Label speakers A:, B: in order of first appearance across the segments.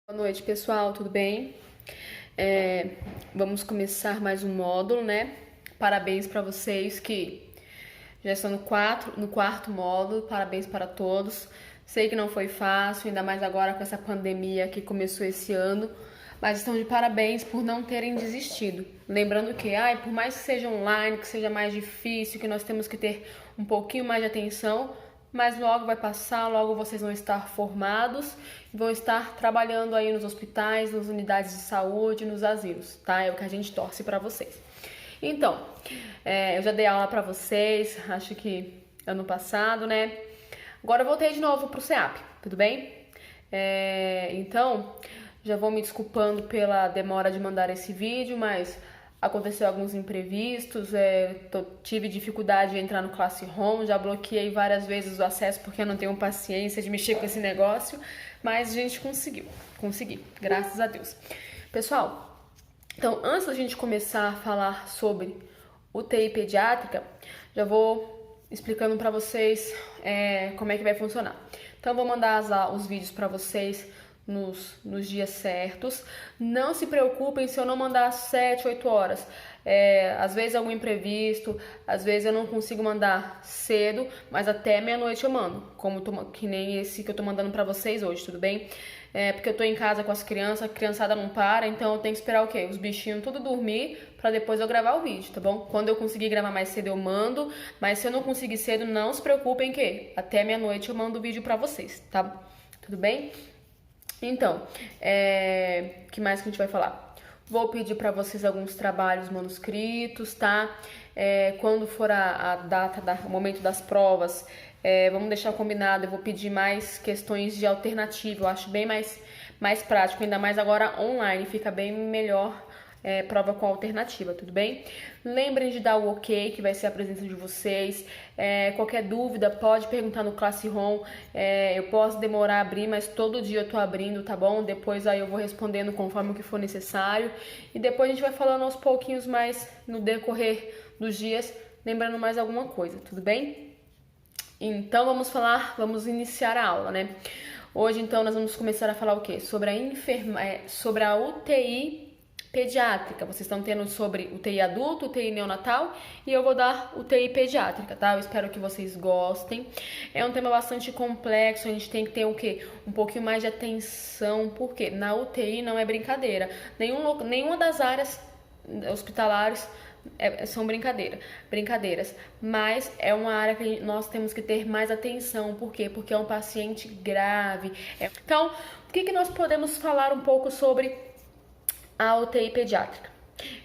A: Boa noite, pessoal, tudo bem? Vamos começar mais um módulo, né? Parabéns para vocês que já estão no quarto módulo, parabéns para todos. Sei que não foi fácil, ainda mais agora com essa pandemia que começou esse ano, mas estão de parabéns por não terem desistido. Lembrando que, por mais que seja online, que seja mais difícil, que nós temos que ter um pouquinho mais de atenção, mas logo vai passar, logo vocês vão estar formados e vão estar trabalhando aí nos hospitais, nas unidades de saúde, nos asilos, tá? É o que a gente torce para vocês. Então, eu já dei aula para vocês, acho que ano passado, né? Agora eu voltei de novo pro CEAP, tudo bem? Então, já vou me desculpando pela demora de mandar esse vídeo, mas aconteceu alguns imprevistos, tive dificuldade de entrar no Classroom, já bloqueei várias vezes o acesso porque eu não tenho paciência de mexer com esse negócio, mas a gente consegui, graças a Deus. Pessoal, então antes da gente começar a falar sobre UTI pediátrica, já vou explicando para vocês como é que vai funcionar. Então vou mandar os vídeos para vocês nos dias certos. Não se preocupem se eu não mandar às 7, 8 horas. Às vezes algum imprevisto, às vezes eu não consigo mandar cedo, mas até meia-noite eu mando, que nem esse que eu tô mandando pra vocês hoje, tudo bem? Porque eu tô em casa com as crianças, a criançada não para, então eu tenho que esperar o quê? Os bichinhos tudo dormir pra depois eu gravar o vídeo, tá bom? Quando eu conseguir gravar mais cedo eu mando, mas se eu não conseguir cedo, não se preocupem que até meia-noite eu mando o vídeo pra vocês, tá? Tudo bem? Então, que mais que a gente vai falar? Vou pedir para vocês alguns trabalhos manuscritos, tá? Quando for a data, o momento das provas, vamos deixar combinado, eu vou pedir mais questões de alternativa, eu acho bem mais prático, ainda mais agora online, fica bem melhor prova com alternativa, tudo bem? Lembrem de dar o ok, que vai ser a presença de vocês. Qualquer dúvida, pode perguntar no Classroom. Eu posso demorar a abrir, mas todo dia eu tô abrindo, tá bom? Depois aí eu vou respondendo conforme o que for necessário. E depois a gente vai falando aos pouquinhos mais no decorrer dos dias, lembrando mais alguma coisa, tudo bem? Então vamos iniciar a aula, né? Hoje então nós vamos começar a falar o quê? Sobre a UTI pediátrica. Vocês estão tendo sobre UTI adulto, UTI neonatal e eu vou dar UTI pediátrica, tá? Eu espero que vocês gostem. É um tema bastante complexo, a gente tem que ter o quê? Um pouquinho mais de atenção, porque na UTI não é brincadeira. Nenhuma das áreas hospitalares são brincadeiras, mas é uma área que nós temos que ter mais atenção. Por quê? Porque é um paciente grave. Então, o que nós podemos falar um pouco sobre a UTI pediátrica?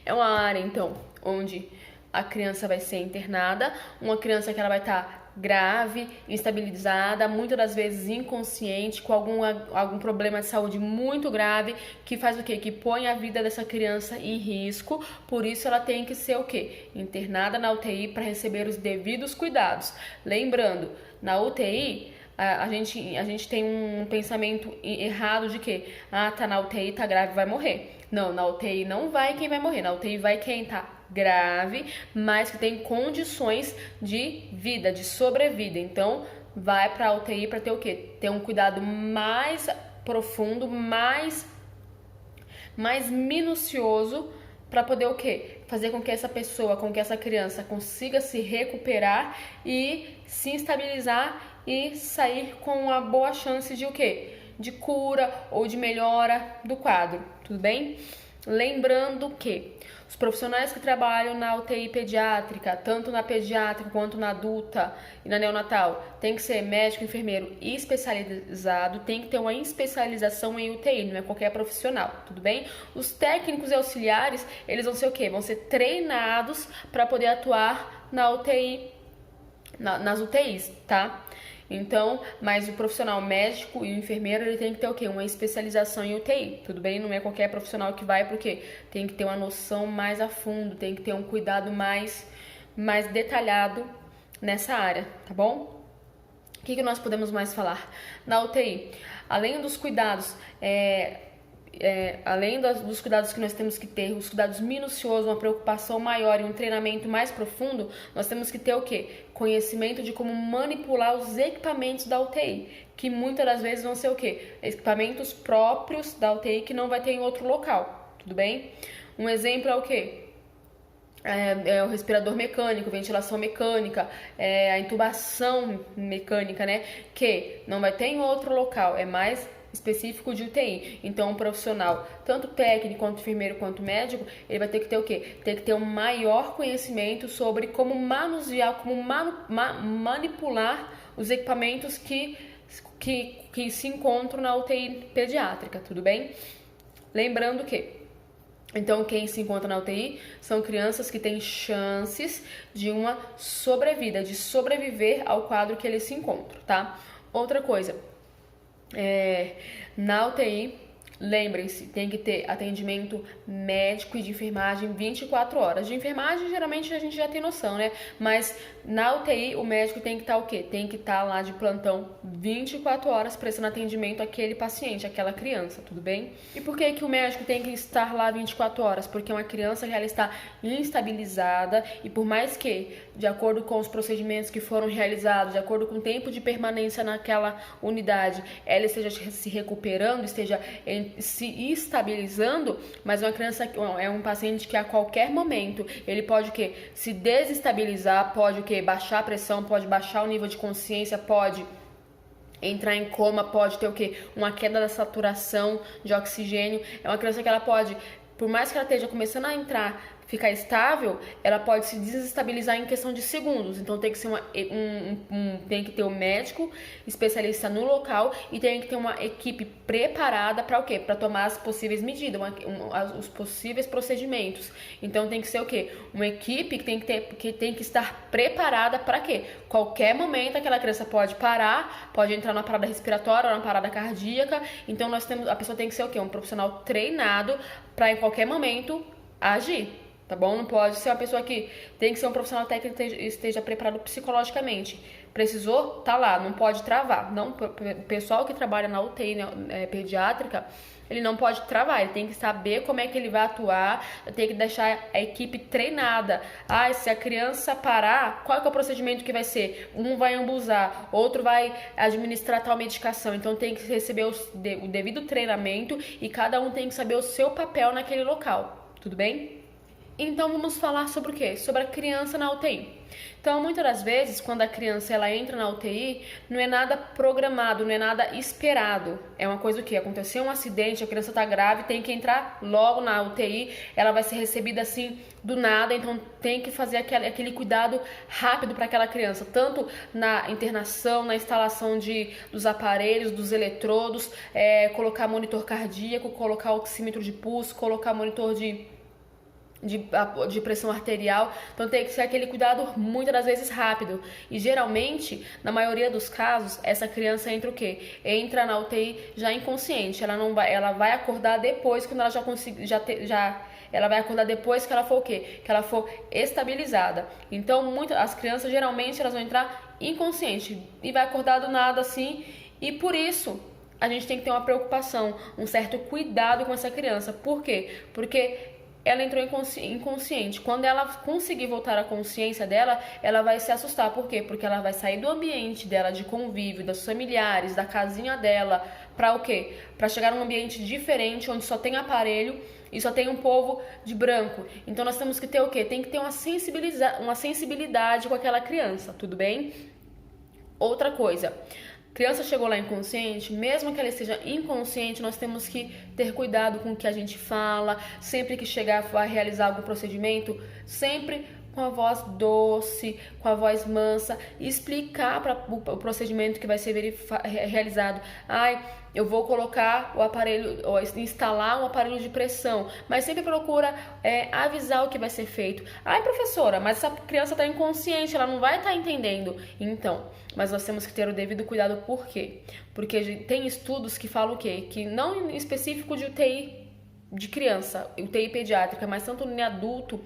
A: É uma área, então, onde a criança vai ser internada, uma criança que ela vai estar grave, instabilizada, muitas das vezes inconsciente, com algum problema de saúde muito grave, que faz o quê? Que põe a vida dessa criança em risco, por isso ela tem que ser o quê? Internada na UTI para receber os devidos cuidados. Lembrando, na UTI, a gente tem um pensamento errado de que, tá na UTI, tá grave, vai morrer. Não, na UTI não vai quem vai morrer, na UTI vai quem tá grave, mas que tem condições de vida, de sobrevida. Então, vai pra UTI para ter o quê? Ter um cuidado mais profundo, mais minucioso, para poder o quê? Fazer com que essa criança consiga se recuperar e se estabilizar e sair com uma boa chance de o quê? De cura ou de melhora do quadro, tudo bem? Lembrando que os profissionais que trabalham na UTI pediátrica, tanto na pediátrica quanto na adulta e na neonatal, tem que ser médico, enfermeiro especializado, tem que ter uma especialização em UTI, não é qualquer profissional, tudo bem? Os técnicos e auxiliares, eles vão ser o quê? Vão ser treinados para poder atuar na UTI, nas UTIs, tá? Então, mas o profissional médico e o enfermeiro, ele tem que ter o quê? Uma especialização em UTI, tudo bem? Não é qualquer profissional que vai, porque tem que ter uma noção mais a fundo, tem que ter um cuidado mais detalhado nessa área, tá bom? O que nós podemos mais falar? Na UTI, além dos cuidados além dos cuidados que nós temos que ter, os cuidados minuciosos, uma preocupação maior e um treinamento mais profundo, nós temos que ter o quê? Conhecimento de como manipular os equipamentos da UTI, que muitas das vezes vão ser o quê? Equipamentos próprios da UTI que não vai ter em outro local, tudo bem? Um exemplo é o quê? O respirador mecânico, ventilação mecânica, a intubação mecânica, né? Que não vai ter em outro local, é mais específico de UTI. Então, um profissional, tanto técnico, quanto enfermeiro, quanto médico, ele vai ter que ter o quê? Tem que ter um maior conhecimento sobre como manusear, como manipular os equipamentos que se encontram na UTI pediátrica, tudo bem? Lembrando que então, quem se encontra na UTI são crianças que têm chances de uma sobrevida, de sobreviver ao quadro que eles se encontram, tá? Outra coisa, na UTI, lembrem-se, tem que ter atendimento médico e de enfermagem 24 horas. De enfermagem, geralmente, a gente já tem noção, né? Mas na UTI, o médico tem que estar o quê? Tem que estar lá de plantão 24 horas prestando atendimento àquele paciente, àquela criança, tudo bem? E por que que o médico tem que estar lá 24 horas? Porque uma criança ela está instabilizada e por mais que, de acordo com os procedimentos que foram realizados, de acordo com o tempo de permanência naquela unidade, ela esteja se recuperando, esteja se estabilizando, mas uma criança é um paciente que a qualquer momento ele pode o quê? Se desestabilizar, pode o quê? Baixar a pressão, pode baixar o nível de consciência, pode entrar em coma, pode ter o quê? Uma queda da saturação de oxigênio. É uma criança que ela pode, por mais que ela esteja começando a ficar estável, ela pode se desestabilizar em questão de segundos. Então tem que ser tem que ter um médico especialista no local e tem que ter uma equipe preparada para o quê? Para tomar as possíveis medidas, os possíveis procedimentos. Então tem que ser o quê? Uma equipe que tem que estar preparada para quê? Qualquer momento aquela criança pode parar, pode entrar numa parada respiratória ou numa parada cardíaca. Então a pessoa tem que ser o quê? Um profissional treinado para em qualquer momento agir. Tá bom? Não pode ser uma pessoa que tem que ser um profissional técnico que esteja preparado psicologicamente. Precisou, tá lá, não pode travar. Não, o pessoal que trabalha na UTI pediátrica, ele não pode travar, ele tem que saber como é que ele vai atuar, tem que deixar a equipe treinada. Se a criança parar, qual é o procedimento que vai ser? Um vai ambusar, outro vai administrar tal medicação. Então tem que receber o devido treinamento e cada um tem que saber o seu papel naquele local. Tudo bem? Então vamos falar sobre o quê? Sobre a criança na UTI. Então, muitas das vezes, quando a criança ela entra na UTI, não é nada programado, não é nada esperado. É uma coisa que aconteceu um acidente, a criança está grave, tem que entrar logo na UTI, ela vai ser recebida assim do nada, então tem que fazer aquele cuidado rápido para aquela criança, tanto na internação, na instalação dos aparelhos, dos eletrodos, colocar monitor cardíaco, colocar oxímetro de pulso, colocar monitor de pressão arterial. Então tem que ser aquele cuidado muitas das vezes rápido. E geralmente, na maioria dos casos, essa criança entra o quê? Entra na UTI já inconsciente. Ela vai acordar depois, quando ela já conseguir, ela vai acordar depois que ela for o quê? Que ela for estabilizada. Então, as crianças geralmente elas vão entrar inconsciente e vai acordar do nada assim. E por isso a gente tem que ter uma preocupação, um certo cuidado com essa criança. Por quê? Porque ela entrou inconsciente. Quando ela conseguir voltar à consciência dela, ela vai se assustar. Por quê? Porque ela vai sair do ambiente dela, de convívio, dos familiares, da casinha dela, para o quê? Para chegar num ambiente diferente, onde só tem aparelho e só tem um povo de branco. Então nós temos que ter o quê? Tem que ter uma sensibilidade com aquela criança, tudo bem? Outra coisa, criança chegou lá inconsciente, mesmo que ela esteja inconsciente, nós temos que ter cuidado com o que a gente fala, sempre que chegar a realizar algum procedimento, sempre com a voz doce, com a voz mansa, e explicar para o procedimento que vai ser realizado. Eu vou colocar o aparelho, ou instalar um aparelho de pressão, mas sempre procura avisar o que vai ser feito. Professora, mas essa criança está inconsciente, ela não vai estar entendendo. Então, mas nós temos que ter o devido cuidado. Por quê? Porque tem estudos que falam o quê? Que não em específico de UTI de criança, UTI pediátrica, mas tanto em adulto,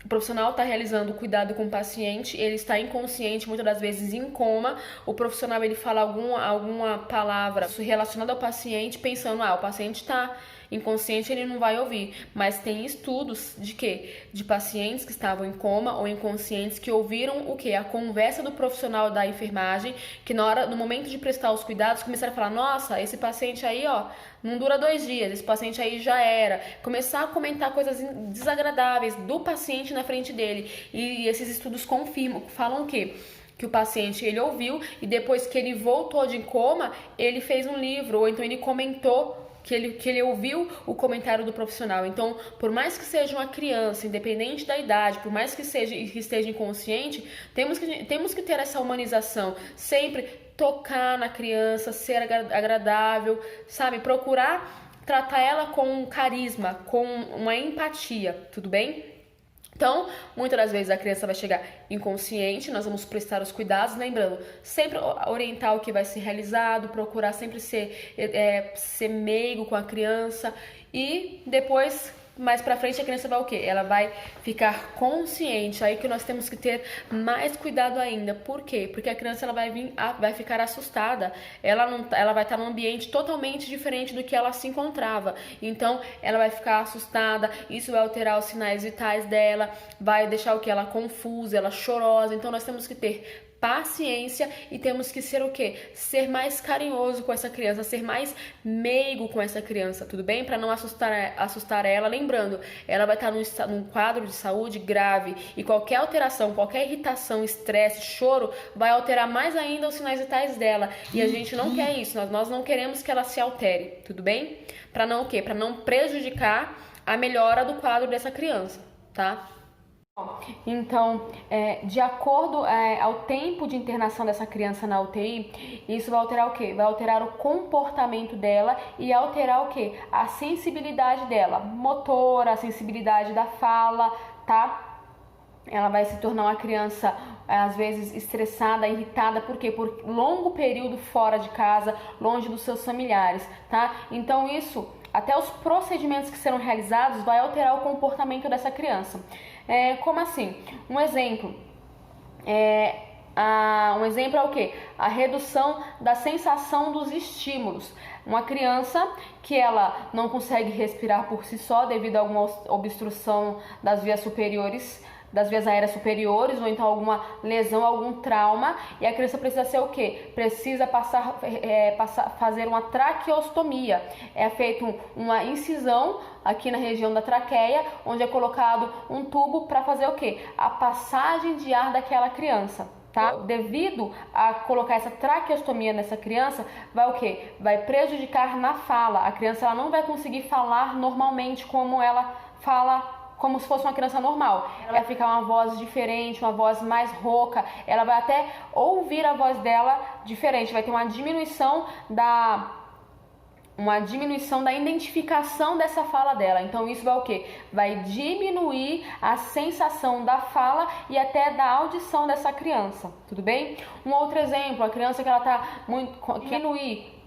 A: o profissional está realizando o cuidado com o paciente, ele está inconsciente, muitas das vezes em coma, o profissional ele fala alguma palavra relacionada ao paciente, pensando, o paciente está inconsciente, ele não vai ouvir. Mas tem estudos de quê? De pacientes que estavam em coma ou inconscientes que ouviram o quê? A conversa do profissional da enfermagem, que no momento de prestar os cuidados, começaram a falar, nossa, esse paciente aí, não dura 2 dias, esse paciente aí já era. Começar a comentar coisas desagradáveis do paciente na frente dele. E esses estudos falam o quê? Que o paciente, ele ouviu e depois que ele voltou de coma, ele fez um livro, ou então ele comentou que ele ouviu o comentário do profissional. Então, por mais que seja uma criança, independente da idade, por mais que esteja inconsciente, temos que ter essa humanização, sempre tocar na criança, ser agradável, sabe? Procurar tratar ela com carisma, com uma empatia, tudo bem? Então, muitas das vezes a criança vai chegar inconsciente, nós vamos prestar os cuidados, lembrando, sempre orientar o que vai ser realizado, procurar sempre ser meigo com a criança e depois, mais pra frente, a criança vai o quê? Ela vai ficar consciente, aí que nós temos que ter mais cuidado ainda. Por quê? Porque a criança ela vai ficar assustada, ela vai estar num ambiente totalmente diferente do que ela se encontrava. Então, ela vai ficar assustada, isso vai alterar os sinais vitais dela, vai deixar o que? Ela confusa, ela chorosa. Então, nós temos que ter paciência e temos que ser o quê? Ser mais carinhoso com essa criança, ser mais meigo com essa criança, tudo bem? Para não assustar ela. Lembrando, ela vai estar num quadro de saúde grave e qualquer alteração, qualquer irritação, estresse, choro, vai alterar mais ainda os sinais vitais dela. E a gente não quer isso, nós não queremos que ela se altere, tudo bem? Para não o quê? Para não prejudicar a melhora do quadro dessa criança, tá? Então, de acordo ao tempo de internação dessa criança na UTI, isso vai alterar o quê? Vai alterar o comportamento dela e alterar o quê? A sensibilidade dela, motora, a sensibilidade da fala, tá? Ela vai se tornar uma criança, às vezes, estressada, irritada, por quê? Por longo período fora de casa, longe dos seus familiares, tá? Então, até os procedimentos que serão realizados vai alterar o comportamento dessa criança. Como assim? Um exemplo é o quê? A redução da sensação dos estímulos. Uma criança que ela não consegue respirar por si só devido a alguma obstrução das vias superiores, das vias aéreas superiores, ou então alguma lesão, algum trauma, e a criança precisa ser o quê? Precisa fazer uma traqueostomia. É feita uma incisão aqui na região da traqueia, onde é colocado um tubo para fazer o quê? A passagem de ar daquela criança. Tá? Devido a colocar essa traqueostomia nessa criança, vai o quê? Vai prejudicar na fala. A criança ela não vai conseguir falar normalmente como ela fala, como se fosse uma criança normal. Ela vai ficar uma voz diferente, uma voz mais rouca. Ela vai até ouvir a voz dela diferente. Vai ter uma diminuição da identificação dessa fala dela. Então isso vai o quê? Vai diminuir a sensação da fala e até da audição dessa criança, tudo bem? Um outro exemplo, a criança que ela tá diminuir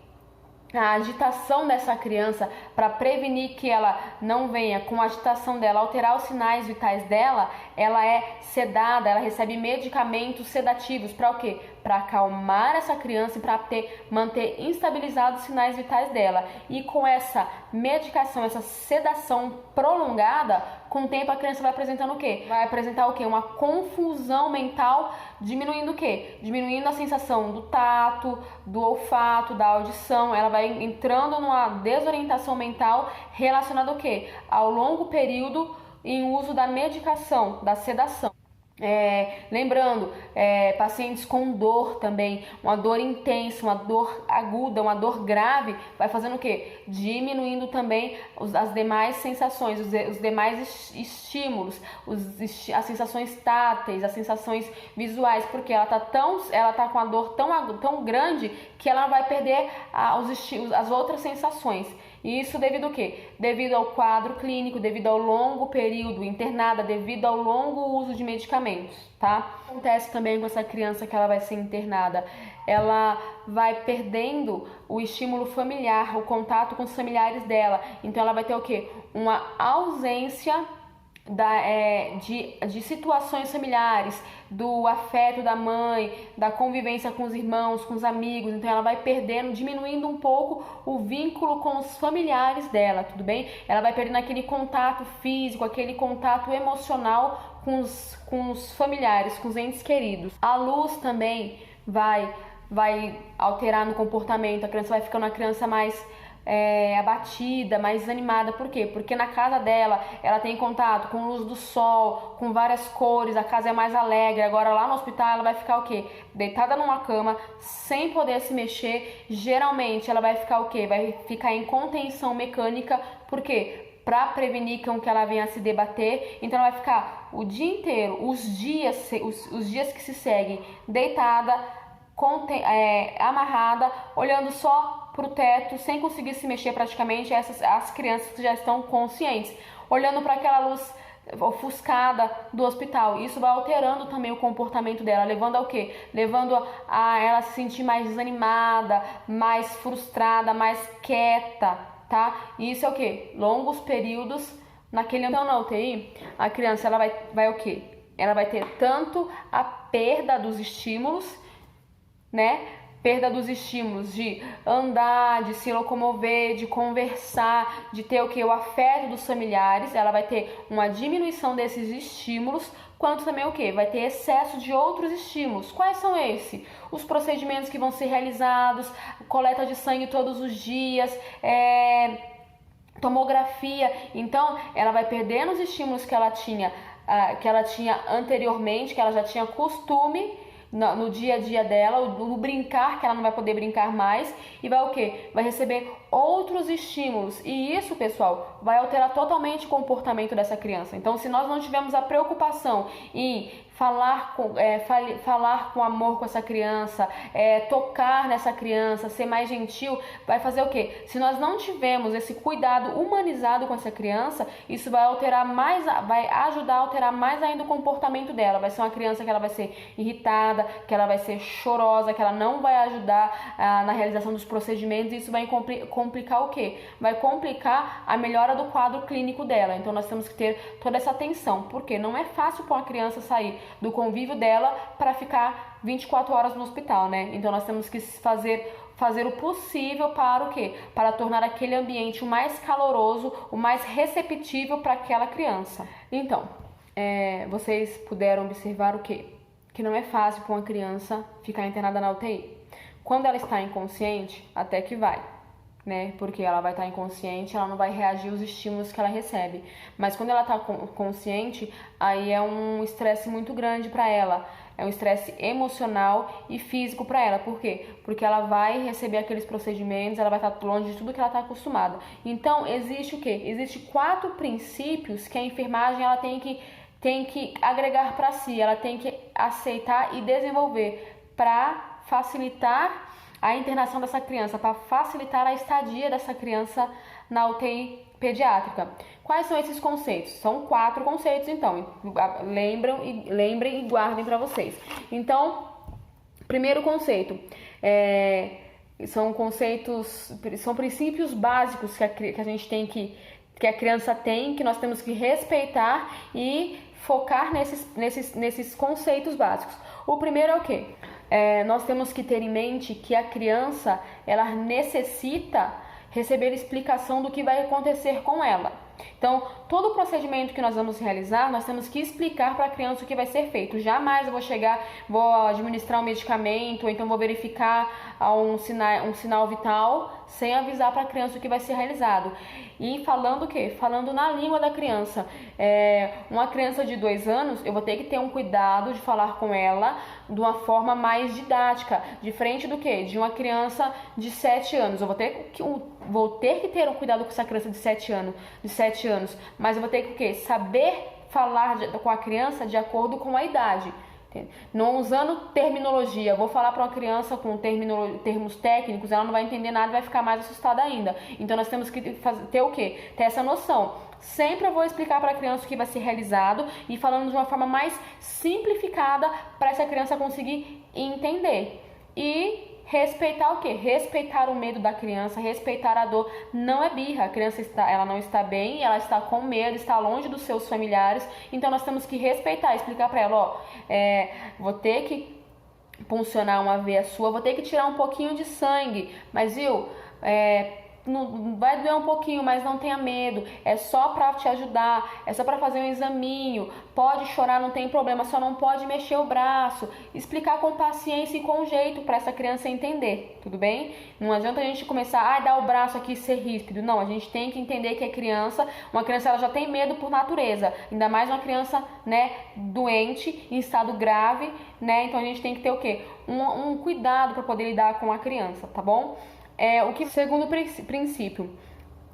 A: a agitação dessa criança para prevenir que ela não venha com a agitação dela alterar os sinais vitais dela, ela é sedada, ela recebe medicamentos sedativos para o quê? Para acalmar essa criança e para manter instabilizados os sinais vitais dela. E com essa medicação, essa sedação prolongada, com o tempo a criança vai apresentando o quê? Vai apresentar o quê? Uma confusão mental, diminuindo o quê? Diminuindo a sensação do tato, do olfato, da audição. Ela vai entrando numa desorientação mental relacionada ao quê? Ao longo período em uso da medicação, da sedação. Lembrando, pacientes com dor também, uma dor intensa, uma dor aguda, uma dor grave, vai fazendo o quê? Diminuindo também as demais sensações, os demais estímulos, as sensações táteis, as sensações visuais, porque ela tá com a dor tão grande que ela vai perder as outras sensações. E isso devido ao quê? Devido ao quadro clínico, devido ao longo período internada, devido ao longo uso de medicamentos, tá? Acontece também com essa criança que ela vai ser internada. Ela vai perdendo o estímulo familiar, o contato com os familiares dela. Então ela vai ter o quê? Uma ausência de situações familiares, do afeto da mãe, da convivência com os irmãos, com os amigos. Então ela vai perdendo, diminuindo um pouco o vínculo com os familiares dela, tudo bem? Ela vai perdendo aquele contato físico, aquele contato emocional com os familiares, com os entes queridos. A luz também vai alterar no comportamento. A criança vai ficando uma criança mais abatida, mais desanimada. Por quê? Porque na casa dela ela tem contato com luz do sol, com várias cores, a casa é mais alegre. Agora lá no hospital ela vai ficar o quê? Deitada numa cama, sem poder se mexer. Geralmente ela vai ficar o quê? Vai ficar em contenção mecânica. Por quê? Para prevenir com que ela venha a se debater. Então ela vai ficar o dia inteiro, os dias que se seguem, deitada, amarrada, olhando só pro teto, sem conseguir se mexer praticamente. As crianças que já estão conscientes, olhando para aquela luz ofuscada do hospital. Isso vai alterando também o comportamento dela, levando ao quê? Levando a ela se sentir mais desanimada, mais frustrada, mais quieta, tá? E isso é o quê? Longos períodos naquele ambiente. Então, na UTI, a criança ela vai o quê? Ela vai ter tanto a perda dos estímulos, né? Perda dos estímulos de andar, de se locomover, de conversar, de ter o que? O afeto dos familiares. Ela vai ter uma diminuição desses estímulos, quanto também o que? Vai ter excesso de outros estímulos. Quais são esses? Os procedimentos que vão ser realizados, coleta de sangue todos os dias, tomografia. Então, ela vai perdendo os estímulos que ela tinha anteriormente, que ela já tinha costume no dia a dia dela, o brincar, que ela não vai poder brincar mais, e vai o quê? Vai receber outros estímulos, e isso, pessoal, vai alterar totalmente o comportamento dessa criança. Então, se nós não tivermos a preocupação em falar com amor com essa criança, tocar nessa criança, ser mais gentil, vai fazer o quê? Se nós não tivermos esse cuidado humanizado com essa criança, isso vai ajudar a alterar mais ainda o comportamento dela. Vai ser uma criança que ela vai ser irritada, que ela vai ser chorosa, que ela não vai ajudar na realização dos procedimentos, e isso vai complicar o quê? Vai complicar a melhora do quadro clínico dela. Então nós temos que ter toda essa atenção, porque não é fácil para uma criança sair do convívio dela para ficar 24 horas no hospital, né? Então nós temos que fazer o possível para o quê? Para tornar aquele ambiente o mais caloroso, o mais receptível para aquela criança. Então, vocês puderam observar o quê? Que não é fácil para uma criança ficar internada na UTI. Quando ela está inconsciente, até que vai, né? Porque ela vai estar inconsciente, ela não vai reagir aos estímulos que ela recebe. Mas quando ela está consciente, aí é um estresse muito grande para ela. É um estresse emocional e físico para ela. Por quê? Porque ela vai receber aqueles procedimentos, ela vai estar longe de tudo que ela está acostumada. Então, existe o quê? Existe 4 princípios que a enfermagem ela tem que agregar para si, ela tem que aceitar e desenvolver para facilitar a internação dessa criança, para facilitar a estadia dessa criança na UTI pediátrica. Quais são esses conceitos? São 4 conceitos, então. Lembrem e guardem para vocês. Então, primeiro conceito, são princípios básicos que a gente tem que a criança tem, que nós temos que respeitar e focar nesses conceitos básicos. O primeiro é o quê? Nós temos que ter em mente que a criança ela necessita receber explicação do que vai acontecer com ela. Então, todo o procedimento que nós vamos realizar, nós temos que explicar para a criança o que vai ser feito. Jamais eu vou administrar um medicamento, ou então vou verificar um sinal vital sem avisar para a criança o que vai ser realizado. E falando o quê? Falando na língua da criança. Uma criança de 2 anos, eu vou ter que ter um cuidado de falar com ela de uma forma mais didática, diferente do quê? De uma criança de 7 anos. Eu vou ter que ter um cuidado com essa criança de 7 anos, mas eu vou ter que o quê? Saber falar com a criança de acordo com a idade. Não usando terminologia, vou falar para uma criança com termos técnicos, ela não vai entender nada e vai ficar mais assustada ainda. Então nós temos que ter o quê? Ter essa noção. Sempre eu vou explicar para a criança o que vai ser realizado e falando de uma forma mais simplificada para essa criança conseguir entender. E respeitar o quê? Respeitar o medo da criança, respeitar a dor. Não é birra, a criança ela não está bem, ela está com medo, está longe dos seus familiares, então nós temos que respeitar, explicar para ela, ó, vou ter que puncionar uma veia sua, vou ter que tirar um pouquinho de sangue, mas viu, não vai doer um pouquinho, mas não tenha medo, é só para te ajudar, é só para fazer um examinho, pode chorar, não tem problema, só não pode mexer o braço, explicar com paciência e com jeito para essa criança entender, tudo bem? Não adianta a gente começar a dar o braço aqui e ser ríspido, não, a gente tem que entender que uma criança ela já tem medo por natureza, ainda mais uma criança, né, doente, em estado grave, né, então a gente tem que ter o quê? Um cuidado para poder lidar com a criança, tá bom? Segundo princípio,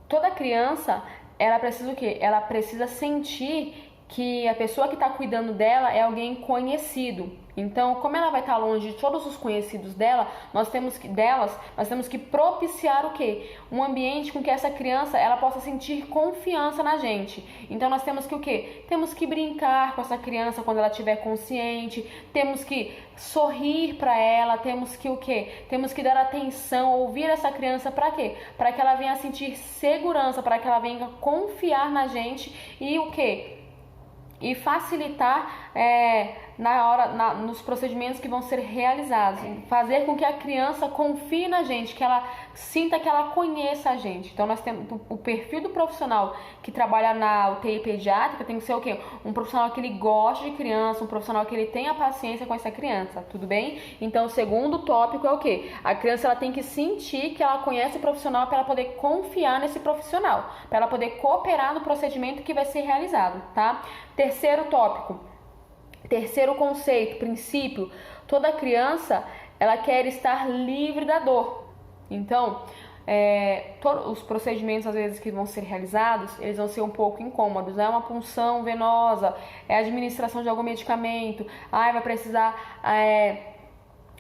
A: toda criança, ela precisa o quê? Ela precisa sentir que a pessoa que está cuidando dela é alguém conhecido. Então, como ela vai estar longe de todos os conhecidos dela, nós temos que propiciar o quê? Um ambiente com que essa criança ela possa sentir confiança na gente. Então, nós temos que o quê? Temos que brincar com essa criança quando ela estiver consciente, temos que sorrir para ela, temos que o quê? Temos que dar atenção, ouvir essa criança para quê? Para que ela venha sentir segurança, para que ela venha confiar na gente e o quê? E facilitar nos procedimentos que vão ser realizados. Fazer com que a criança confie na gente, que ela sinta que ela conheça a gente. Então nós temos o perfil do profissional que trabalha na UTI pediátrica tem que ser o quê? Um profissional que ele goste de criança, um profissional que ele tenha paciência com essa criança, tudo bem? Então o segundo tópico é o quê? A criança ela tem que sentir que ela conhece o profissional para ela poder confiar nesse profissional, para ela poder cooperar no procedimento que vai ser realizado, tá? Terceiro tópico. Terceiro conceito, princípio, toda criança ela quer estar livre da dor. Então, todos os procedimentos às vezes que vão ser realizados, eles vão ser um pouco incômodos. É uma punção venosa, é a administração de algum medicamento, vai precisar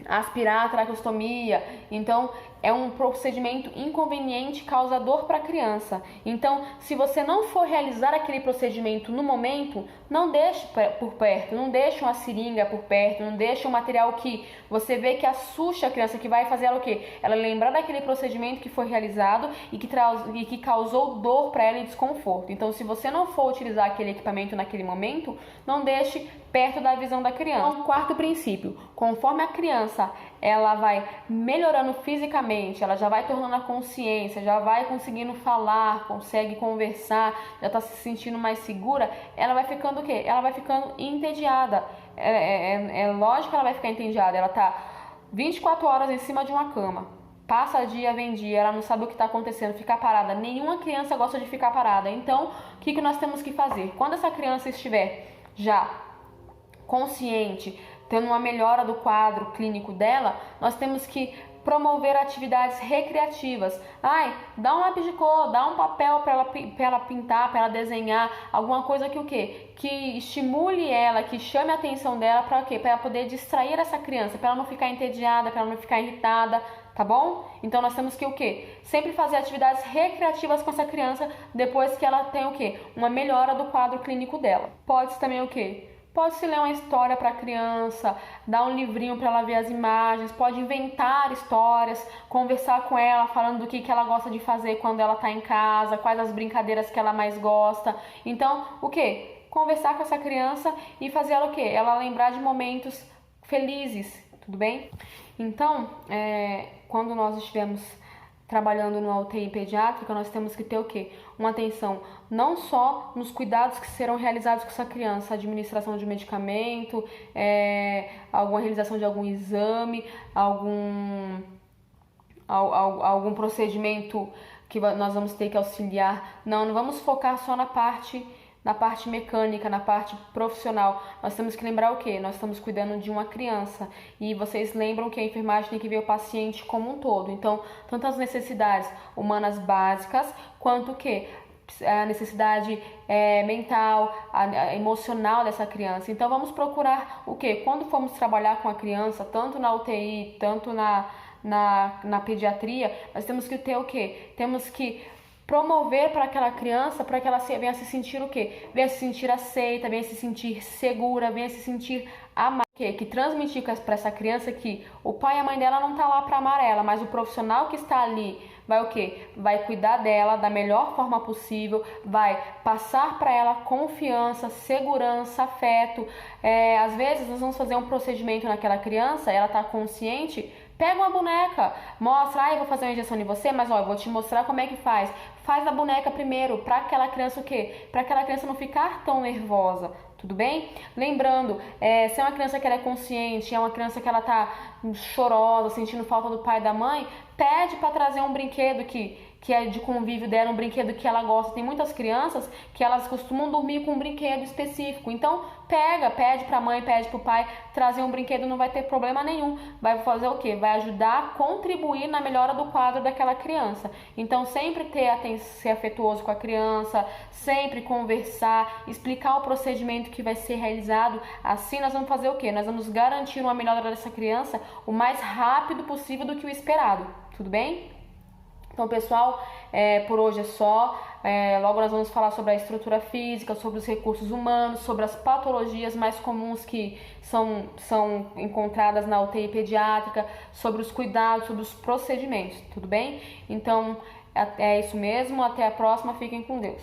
A: aspirar a traqueostomia. Então, é um procedimento inconveniente, causador para a criança. Então, se você não for realizar aquele procedimento no momento, não deixe por perto, não deixe uma seringa por perto, não deixe um material que você vê que assuste a criança, que vai fazer ela o quê? Ela lembrar daquele procedimento que foi realizado e que causou dor para ela e desconforto. Então, se você não for utilizar aquele equipamento naquele momento, não deixe perto da visão da criança. Então, quarto princípio, conforme a criança ela vai melhorando fisicamente, ela já vai tornando a consciência, já vai conseguindo falar, consegue conversar, já está se sentindo mais segura, ela vai ficando o quê? Ela vai ficando entediada. É lógico que ela vai ficar entediada, ela está 24 horas em cima de uma cama. Passa dia, vem dia, ela não sabe o que está acontecendo, fica parada. Nenhuma criança gosta de ficar parada. Então, o que nós temos que fazer? Quando essa criança estiver já consciente, tendo uma melhora do quadro clínico dela, nós temos que promover atividades recreativas. Dá um lápis de cor, dá um papel para ela pintar, para ela desenhar, alguma coisa que o quê? Que estimule ela, que chame a atenção dela para o quê? Para ela poder distrair essa criança, para ela não ficar entediada, para ela não ficar irritada, tá bom? Então nós temos que o quê? Sempre fazer atividades recreativas com essa criança depois que ela tem o quê? Uma melhora do quadro clínico dela. Pode-se também o quê? Pode-se ler uma história para a criança, dar um livrinho para ela ver as imagens, pode inventar histórias, conversar com ela, falando do que ela gosta de fazer quando ela está em casa, quais as brincadeiras que ela mais gosta. Então, o quê? Conversar com essa criança e fazer ela o quê? Ela lembrar de momentos felizes, tudo bem? Então, quando nós estivermos trabalhando numa UTI pediátrica, nós temos que ter o quê? Uma atenção não só nos cuidados que serão realizados com essa criança, administração de medicamento, alguma realização de algum exame, algum procedimento que nós vamos ter que auxiliar. Não vamos focar só na parte mecânica, na parte profissional. Nós temos que lembrar o quê? Nós estamos cuidando de uma criança e vocês lembram que a enfermagem tem que ver o paciente como um todo. Então, tanto as necessidades humanas básicas, quanto o quê? A necessidade mental, emocional dessa criança. Então, vamos procurar o quê? Quando formos trabalhar com a criança, tanto na UTI, tanto na pediatria, nós temos que ter o quê? Temos que promover para aquela criança, para que ela venha se sentir o quê? Venha se sentir aceita, venha se sentir segura, venha se sentir amada. Que transmitir para essa criança que o pai e a mãe dela não tá lá para amar ela, mas o profissional que está ali vai o quê? Vai cuidar dela da melhor forma possível, vai passar para ela confiança, segurança, afeto. Às vezes nós vamos fazer um procedimento naquela criança, ela tá consciente. Pega uma boneca, mostra, eu vou fazer uma injeção em você, mas eu vou te mostrar como é que faz. Faz a boneca primeiro, para aquela criança o quê? Para aquela criança não ficar tão nervosa, tudo bem? Lembrando, se é uma criança que ela é consciente, é uma criança que ela tá chorosa, sentindo falta do pai e da mãe, pede para trazer um brinquedo que é de convívio dela, um brinquedo que ela gosta. Tem muitas crianças que elas costumam dormir com um brinquedo específico. Então, pede pra mãe, pede pro pai trazer um brinquedo, não vai ter problema nenhum. Vai fazer o quê? Vai ajudar a contribuir na melhora do quadro daquela criança. Então, sempre ser afetuoso com a criança, sempre conversar, explicar o procedimento que vai ser realizado. Assim, nós vamos fazer o quê? Nós vamos garantir uma melhora dessa criança o mais rápido possível do que o esperado. Tudo bem? Então, pessoal, por hoje é só. Logo nós vamos falar sobre a estrutura física, sobre os recursos humanos, sobre as patologias mais comuns que são encontradas na UTI pediátrica, sobre os cuidados, sobre os procedimentos, tudo bem? Então, é isso mesmo. Até a próxima. Fiquem com Deus.